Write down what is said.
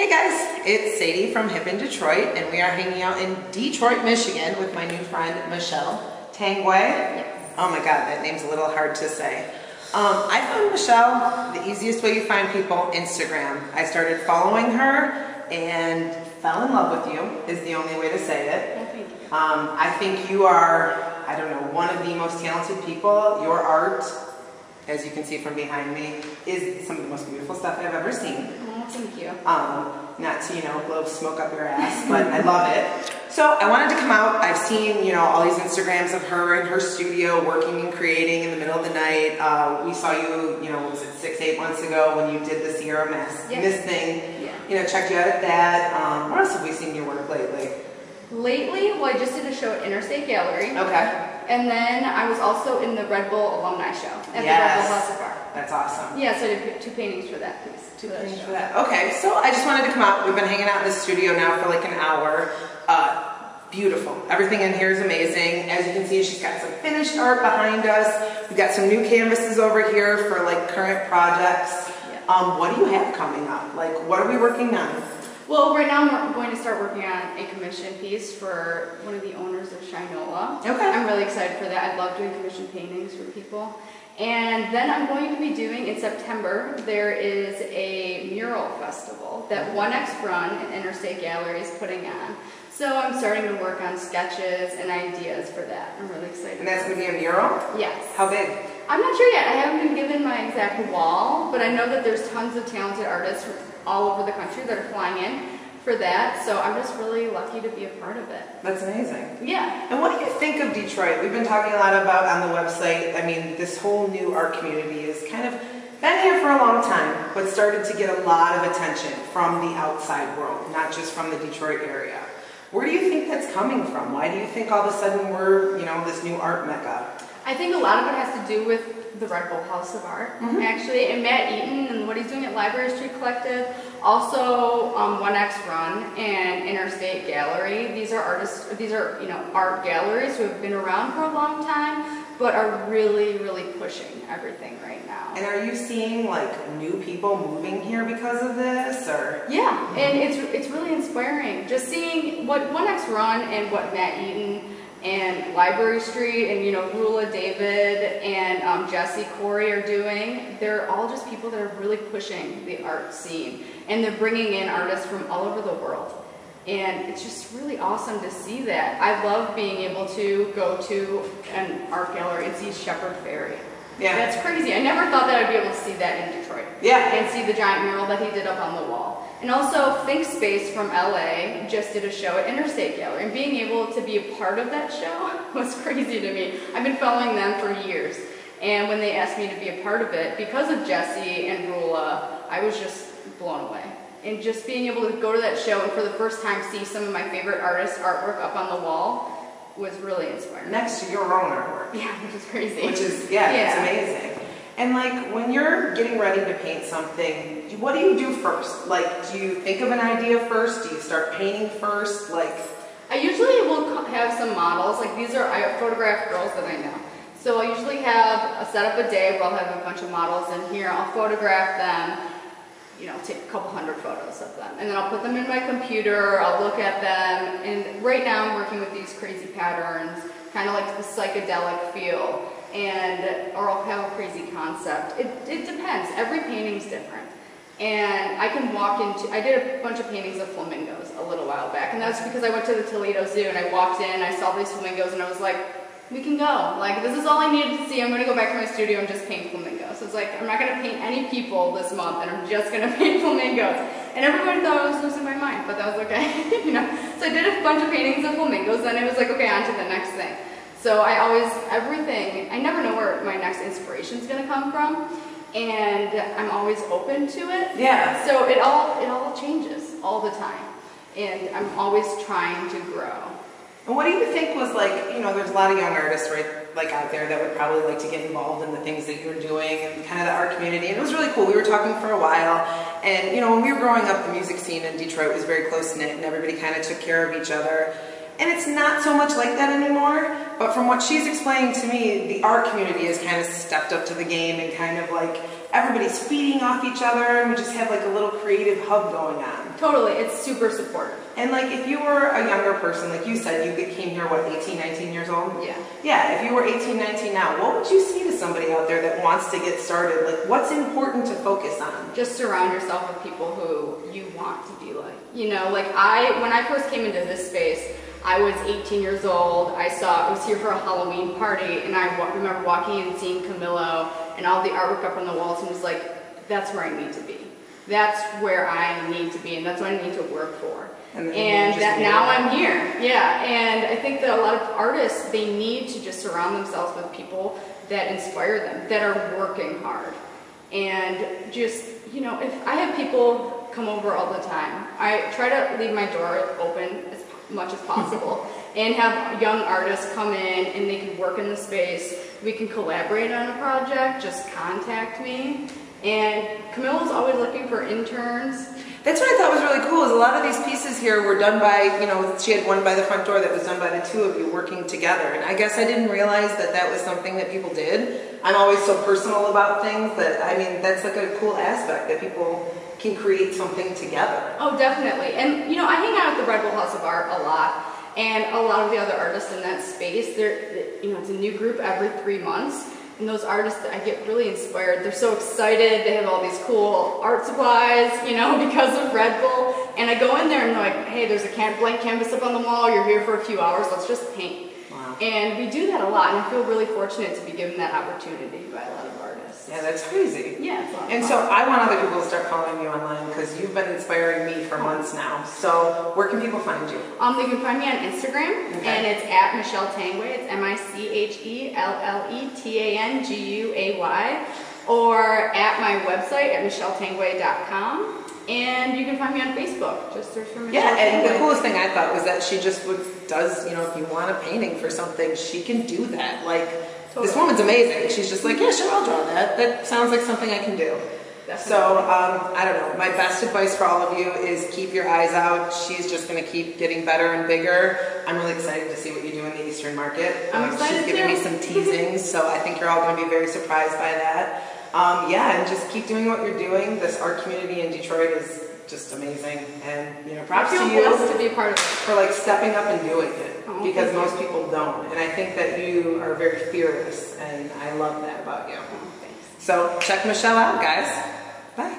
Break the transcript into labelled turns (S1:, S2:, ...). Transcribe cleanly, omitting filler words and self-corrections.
S1: Hey guys, it's Sadie from Hip in Detroit, and we are hanging out in Detroit, Michigan with my new friend, Michelle Tanguay.
S2: Yes.
S1: Oh my God, that name's a little hard to say. I found Michelle the easiest way you find people, Instagram. I started following her and fell in love with you, is the only way to say it.
S2: Well, thank you.
S1: I think you are, I don't know, one of the most talented people. Your art, as you can see from behind me, is some of the most beautiful stuff I've ever seen.
S2: Oh, thank you.
S1: Not to, blow smoke up your ass, but I love it. So I wanted to come out. I've seen, all these Instagrams of her in her studio working and creating in the middle of the night. We saw you, what was it, 6-8 months ago when you did the Sierra Mist thing.
S2: Yeah.
S1: Checked you out at that. What else have we seen your work lately?
S2: Lately, well, I just did a show at Interstate Gallery.
S1: Okay.
S2: And then I was also in the Red Bull alumni show at the Red Bull House of Art.
S1: That's awesome.
S2: Yeah, so I did 2 paintings for that piece.
S1: Two paintings for that. Okay, so I just wanted to come out. We've been hanging out in the studio now for like an hour. Beautiful. Everything in here is amazing. As you can see, she's got some finished art behind us. We've got some new canvases over here for like current projects.
S2: Yeah.
S1: What do you have coming up? Like, what are we working on?
S2: Well, right now I'm going to start working on a commission piece for one of the owners of Shinola.
S1: Okay.
S2: I'm really excited for that. I love doing commission paintings for people. And then I'm going to be doing, in September, there is a mural festival that 1X Run and Interstate Gallery is putting on. So I'm starting to work on sketches and ideas for that. I'm really excited.
S1: And that's going to be a mural?
S2: Yes.
S1: How big?
S2: I'm not sure yet. I haven't been given my exact wall, but I know that there's tons of talented artists from all over the country that are flying in for that. So I'm just really lucky to be a part of it.
S1: That's amazing.
S2: Yeah.
S1: And what do you think of Detroit? We've been talking a lot about on the website. I mean, this whole new art community is kind of been here for a long time, but started to get a lot of attention from the outside world, not just from the Detroit area. Where do you think that's coming from? Why do you think all of a sudden we're, this new art mecca?
S2: I think a lot of it has to do with the Red Bull House of Art, actually, and Matt Eaton and what he's doing at Library Street Collective, also 1X Run and Interstate Gallery. These are artists, art galleries who have been around for a long time, but are really, really pushing everything right now.
S1: And are you seeing like new people moving here because of this, or?
S2: Yeah, and it's really inspiring. Just seeing what 1X Run and what Matt Eaton and Library Street and Rula David and Jesse Corey are doing. They're all just people that are really pushing the art scene, and they're bringing in artists from all over the world. And it's just really awesome to see that. I love being able to go to an art gallery and see Shepherd Ferry.
S1: Yeah.
S2: That's crazy. I never thought that I'd be able to see that in Detroit.
S1: Yeah.
S2: And see the giant mural that he did up on the wall. And also Think Space from LA just did a show at Interstate Gallery. And being able to be a part of that show was crazy to me. I've been following them for years. And when they asked me to be a part of it, because of Jesse and Rula, I was just blown away. And just being able to go to that show and for the first time see some of my favorite artists' artwork up on the wall was really inspiring.
S1: Next to your own artwork.
S2: Yeah, which is crazy.
S1: Which is, it's amazing. And like, when you're getting ready to paint something, what do you do first? Like, do you think of an idea first? Do you start painting first? Like,
S2: I usually will have some models. Like, I photograph girls that I know. So I usually set up a day where I'll have a bunch of models in here. I'll photograph them, take a couple hundred photos of them. And then I'll put them in my computer, I'll look at them, and right now I'm working with these crazy patterns, kind of like the psychedelic feel, or I'll have a crazy concept. It depends. Every painting's different. And I can I did a bunch of paintings of flamingos a little while back, and that's because I went to the Toledo Zoo and I walked in, I saw these flamingos, and I was like, we can go. Like, this is all I needed to see. I'm going to go back to my studio and just paint flamingos. So it's like, I'm not going to paint any people this month, and I'm just going to paint flamingos. And everybody thought I was losing my mind, but that was okay. So I did a bunch of paintings of flamingos, and it was like, okay, on to the next thing. So I never know where my next inspiration is going to come from, and I'm always open to it.
S1: Yeah.
S2: So it all changes all the time, and I'm always trying to grow.
S1: And what do you think was like, there's a lot of young artists, right, like out there that would probably like to get involved in the things that you're doing and kind of the art community. And it was really cool. We were talking for a while, and when we were growing up, the music scene in Detroit was very close-knit, and everybody kind of took care of each other. And it's not so much like that anymore, but from what she's explaining to me, the art community has kind of stepped up to the game and kind of like everybody's feeding off each other, and we just have like a little creative hub going on.
S2: Totally, it's super supportive.
S1: And like if you were a younger person, like you said, you came here, what, 18, 19 years old?
S2: Yeah.
S1: Yeah, if you were 18, 19 now, what would you say to somebody out there that wants to get started? Like what's important to focus on?
S2: Just surround yourself with people who you want to be like. You know, like when I first came into this space, I was 18 years old. I was here for a Halloween party, and I remember walking in and seeing Camillo and all the artwork up on the walls, and was like, that's where I need to be. That's where I need to be, and that's what I need to work for. And that now I'm here. Yeah, and I think that a lot of artists, they need to just surround themselves with people that inspire them, that are working hard. And just, you know, if I have people come over all the time, I try to leave my door open as much as possible and have young artists come in and they can work in the space. We can collaborate on a project, just contact me. And Camilla's always looking for interns.
S1: That's what I thought was really cool, is a lot of these pieces here were done by, you know, she had one by the front door that was done by the two of you working together. And I guess I didn't realize that that was something that people did. I'm always so personal about things that, I mean, that's like a cool aspect, that people can create something together.
S2: Oh, definitely. And, you know, I hang out at the Red Bull House of Art a lot. And a lot of the other artists in that space, you know, it's a new group every 3 months. And those artists, I get really inspired. They're so excited. They have all these cool art supplies, you know, because of Red Bull. And I go in there and they're like, hey, there's a blank canvas up on the wall. You're here for a few hours. Let's just paint.
S1: Wow.
S2: And we do that a lot. And I feel really fortunate to be given that opportunity by a lot of artists.
S1: Yeah, that's crazy.
S2: Yeah, it's a lot of
S1: And
S2: fun.
S1: so I want other people to start following you online, because you've been inspiring me for months now. So where can people find you?
S2: They can find me on Instagram, and it's at Michelle Tanguay. It's MICHELLETANGUAY, or at my website at michelletangway.com. And you can find me on Facebook. Just search for Michelle
S1: And
S2: Tanguay.
S1: the coolest thing I thought was that she just does, you know, if you want a painting for something, she can do that. Like, this woman's amazing. She's just like, yeah, sure, I'll draw that. That sounds like something I can do.
S2: Definitely.
S1: So, I don't know. My best advice for all of you is keep your eyes out. She's just going to keep getting better and bigger. I'm really excited to see what you do in the Eastern Market.
S2: I'm excited
S1: She's giving
S2: too.
S1: me some teasings, so I think you're all going to be very surprised by that. Yeah, and just keep doing what you're doing. This art community in Detroit is just amazing, and you know, props
S2: I
S1: to
S2: feel
S1: you
S2: blessed to be a part of it.
S1: for like stepping up and doing it,
S2: Oh,
S1: because
S2: thank
S1: most people don't. And I think that you are very fearless, and I love that about you.
S2: Oh, thanks.
S1: So check Michelle out, guys. Bye.